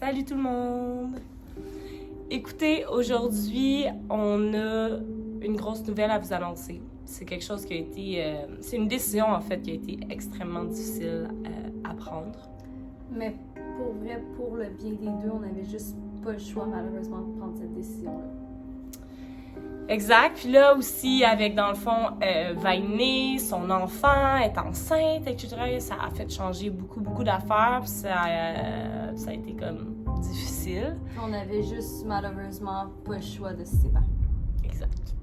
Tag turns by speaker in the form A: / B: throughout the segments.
A: Salut tout le monde! Écoutez, aujourd'hui, on a une grosse nouvelle à vous annoncer. C'est quelque chose qui a été... c'est une décision, en fait, qui a été extrêmement difficile à prendre.
B: Mais pour vrai, pour le bien des deux, on n'avait juste pas le choix, malheureusement, de prendre cette décision-là.
A: Exact. Puis là aussi, avec, dans le fond, Vainé, son enfant, est enceinte, etc., ça a fait changer beaucoup d'affaires. Puis ça a été comme difficile.
B: On avait juste, malheureusement, pas le choix de se séparer.
A: Exact.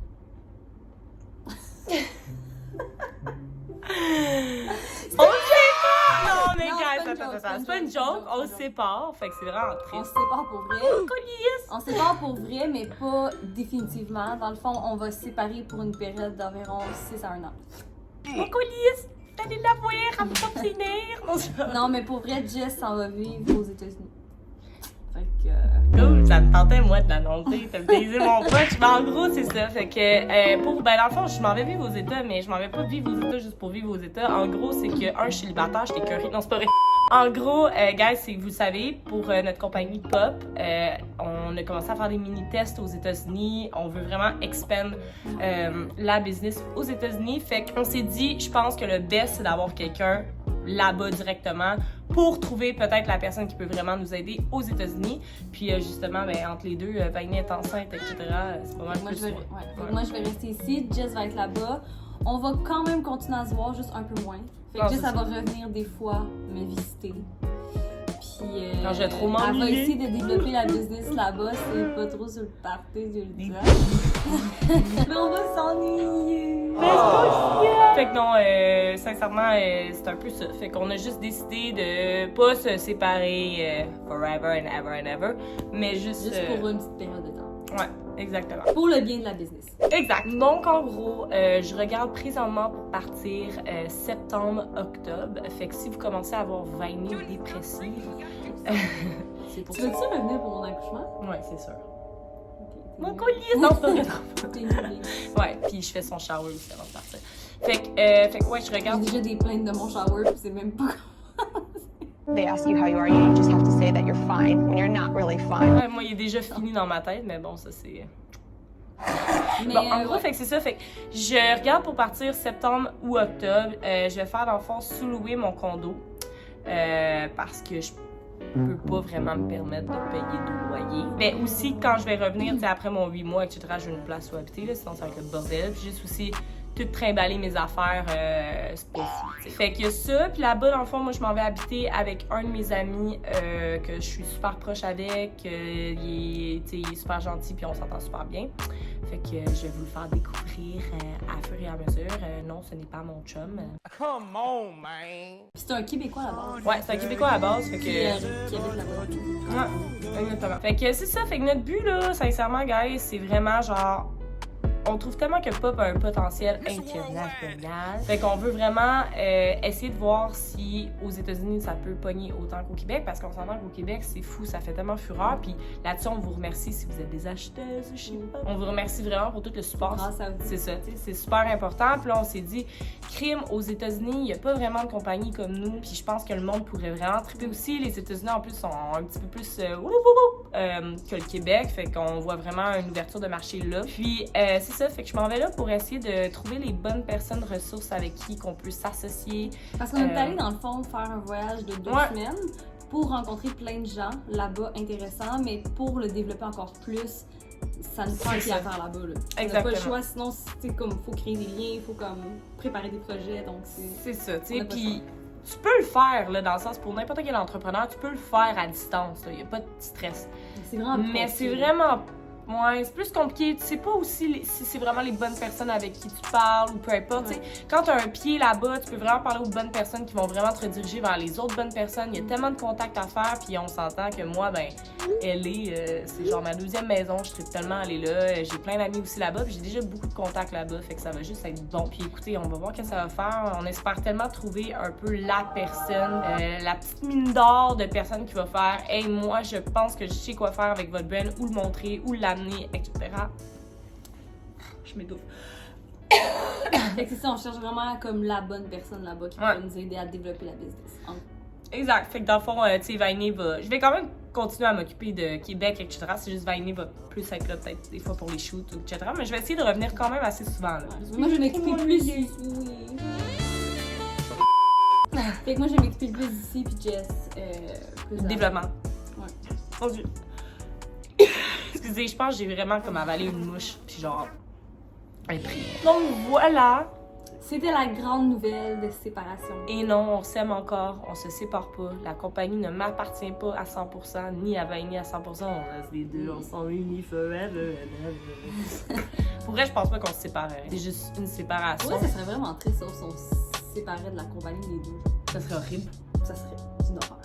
A: On le sépare! Non, mais guys, attends. C'est pas une joke, on le sépare. Fait que c'est vraiment
B: On
A: triste.
B: se sépare pour vrai. On se sépare pour vrai, mais pas définitivement. Dans le fond, on va se séparer pour une période d'environ 6 à 1 an.
A: Mon colis! T'allais la voir, elle va pas finir!
B: Non, mais pour vrai, Jess s'en va vivre aux États-Unis. Fait que...
A: Cool, ça me tentait, moi, de l'annoncer. T'as baisé mon pote. Mais en gros, c'est ça. Fait que, dans le fond, je m'en vais vivre aux États, mais je m'en vais pas vivre aux États juste pour vivre aux États. En gros, c'est que, je suis célibataire, j'étais curée. Non, c'est pas vrai. En gros, guys, c'est que vous le savez, pour notre compagnie Pop, on a commencé à faire des mini-tests aux États-Unis. On veut vraiment expand la business aux États-Unis. Fait qu'on s'est dit, je pense que le best, c'est d'avoir quelqu'un là-bas directement pour trouver peut-être la personne qui peut vraiment nous aider aux États-Unis. Puis justement, entre les deux, Vainé est enceinte, etc. C'est pas mal
B: moi,
A: plus.
B: Moi, je vais rester ici. Jess va être là-bas. On va quand même continuer à se voir, juste un peu moins. Fait que Jess, elle va revenir des fois me visiter. Puis,
A: quand j'ai trop
B: elle va
A: m'ennuyer.
B: essayer de développer la business là-bas. C'est pas trop sur le party, je le dis. Mais on va s'ennuyer.
A: Fait que non, sincèrement, c'est un peu ça. Fait qu'on a juste décidé de pas se séparer forever and ever, mais juste
B: pour une petite période de temps.
A: Ouais, exactement.
B: Pour le bien de la business.
A: Exact. Donc, en gros, je regarde présentement pour partir septembre-octobre. Fait que si vous commencez à avoir Vainé dépressive...
B: C'est pour ça. Tu veux-tu revenir pour mon accouchement?
A: Ouais, c'est sûr.
B: Okay.
A: Mon collier! Non, c'est pas vrai.
B: T'es nulle.
A: Ouais, puis je fais son shower aussi avant de partir. Fait que ouais, je regarde...
B: J'ai déjà des plaintes de mon shower, puis c'est même pas...
C: They ask you how you are, you just have to say that you're fine when you're not really fine.
A: Ouais, moi, il est déjà fini dans ma tête, mais bon, ça c'est...
B: Mais
A: bon, en gros, fait que c'est ça. Fait que je regarde pour partir septembre ou octobre. Je vais faire, dans le fond, sous-louer mon condo. Parce que je peux pas vraiment me permettre de payer de loyer. Mais aussi, quand je vais revenir, tu sais, après mon 8 mois, etc., j'ai une place où habiter, là, sinon ça va être le bordel. Puis juste aussi tout trimballer mes affaires, c'est pas si. Fait que ça, puis là-bas, dans le fond, moi, je m'en vais habiter avec un de mes amis que je suis super proche avec. Il est super gentil, puis on s'entend super bien. Fait que je vais vous le faire découvrir à fur et à mesure. Non, ce n'est pas mon chum.
D: Come on, man!
B: Puis c'est un Québécois à la base.
A: Ouais, c'est un Québécois à la base, fait que...
B: Qui habite là-bas.
A: Ouais, exactement. Fait que c'est ça, fait que notre but, là, sincèrement, guys, c'est vraiment genre... On trouve tellement que Pop a un potentiel international. Fait qu'on veut vraiment essayer de voir si aux États-Unis ça peut pogner autant qu'au Québec, parce qu'on s'entend qu'au Québec c'est fou, ça fait tellement fureur. Puis là-dessus on vous remercie si vous êtes des acheteuses, je sais pas. On vous remercie vraiment pour tout le support.
B: Grâce à vous.
A: C'est ça, tu sais, c'est super important. Puis là on s'est dit, crime aux États-Unis, il y a pas vraiment de compagnie comme nous. Puis je pense que le monde pourrait vraiment triper aussi. Les États-Unis en plus sont un petit peu plus que le Québec, fait qu'on voit vraiment une ouverture de marché là. Puis c'est ça, fait que je m'en vais là pour essayer de trouver les bonnes personnes ressources avec qui qu'on peut s'associer.
B: Parce qu'on est allé dans le fond faire un voyage de 2 semaines pour rencontrer plein de gens là-bas intéressants, mais pour le développer encore plus, ça nous prend un pied à faire là-bas. Là. On n'a pas le choix, sinon c'est comme faut créer des liens, il faut comme préparer des projets, donc
A: c'est ça, tu sais, puis tu peux le faire là, dans le sens pour n'importe quel entrepreneur, tu peux le faire à distance, il n'y a pas de stress.
B: C'est vraiment
A: mais c'est vraiment ouais, c'est plus compliqué. Tu sais pas aussi si c'est vraiment les bonnes personnes avec qui tu parles ou peu importe. Ouais. Quand tu as un pied là-bas, tu peux vraiment parler aux bonnes personnes qui vont vraiment te rediriger vers les autres bonnes personnes. Il y a tellement de contacts à faire, puis on s'entend que moi, c'est genre ma deuxième maison. Je serais tellement allée là. J'ai plein d'amis aussi là-bas, puis j'ai déjà beaucoup de contacts là-bas, fait que ça va juste être bon. Puis écoutez, on va voir qu'est-ce que ça va faire. On espère tellement trouver un peu la personne, la petite mine d'or de personnes qui va faire « Hey, moi, je pense que je sais quoi faire avec votre brand, ou le montrer, ou l'amener, etc. » Je m'étouffe.
B: Fait que c'est ça, on cherche vraiment comme la bonne personne là-bas qui va nous aider à développer la business.
A: Exact. Fait que dans le fond, tu sais, Vainé va... Je vais quand même continuer à m'occuper de Québec, etc. C'est juste Vaini va plus être là peut-être des fois pour les shoots, etc. Mais je vais essayer de revenir quand même assez souvent. Là.
B: Moi, je m'occupe plus ici. Fait que moi, je vais m'occuper plus ici, puis Jess, plus
A: développement.
B: Ouais.
A: Mon Dieu. Excusez, je pense que j'ai vraiment comme avalé une mouche, puis genre, un prix. Donc voilà.
B: C'était la grande nouvelle de séparation.
A: Et non, on s'aime encore, on se sépare pas. La compagnie ne m'appartient pas à 100%, ni à Vaini à 100%. On reste les deux ensemble, unis forever. Pour vrai, je pense pas qu'on se séparerait. C'est juste une séparation.
B: Ouais, ça serait vraiment triste si on se séparait de la compagnie les deux.
A: Ça serait horrible.
B: Ça serait une horreur.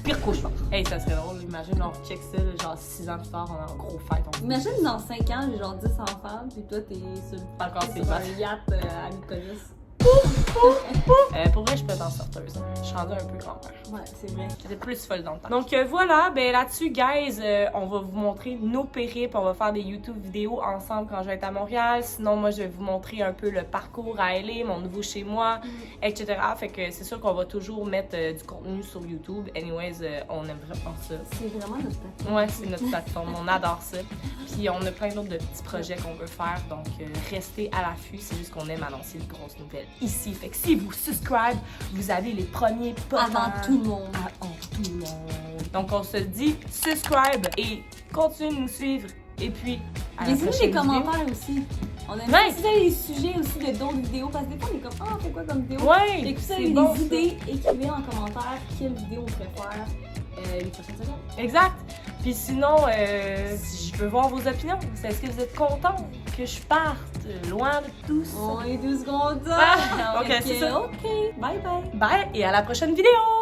A: Pire cauchemar. Hey, ça serait drôle. Imagine, on check ça, genre 6 ans plus tard, on a un gros fight.
B: Imagine dans 5 ans, j'ai genre 10 enfants, puis toi, t'es sur un yacht à Mykonos.
A: Pour vrai, je peux être en sorteuse. Je suis rendue un peu grand-mère.
B: Ouais, c'est vrai.
A: J'étais plus folle dans le temps. Donc voilà, ben là-dessus, guys, on va vous montrer nos périples. On va faire des YouTube vidéos ensemble quand je vais être à Montréal. Sinon, moi, je vais vous montrer un peu le parcours à LA, mon nouveau chez moi, etc. Fait que c'est sûr qu'on va toujours mettre du contenu sur YouTube. Anyways, on aime vraiment ça.
B: C'est vraiment notre plateforme.
A: Ouais, c'est notre plateforme. On adore ça. Puis on a plein d'autres de petits projets qu'on veut faire. Donc restez à l'affût. C'est juste qu'on aime annoncer de grosses nouvelles ici. Fait que si vous subscribe, vous avez les premiers pas
B: avant tout le monde.
A: Avant tout le monde. Donc on se dit subscribe et continuez de nous suivre. Et puis,
B: laissez-nous des commentaires aussi. On aime bien si vous avez des sujets aussi de d'autres vidéos. Parce que des fois, on est comme, on fait quoi comme vidéo?
A: Ouais!
B: Fait que si vous avez des idées, écrivez en commentaire quelle vidéo on pourrait faire les prochaines semaines.
A: Exact! Puis sinon, je veux voir vos opinions. Est-ce que vous êtes contents que je parte loin de tous?
B: On est tous contents!
A: Ok, c'est ça.
B: Ok, bye bye!
A: Bye et à la prochaine vidéo!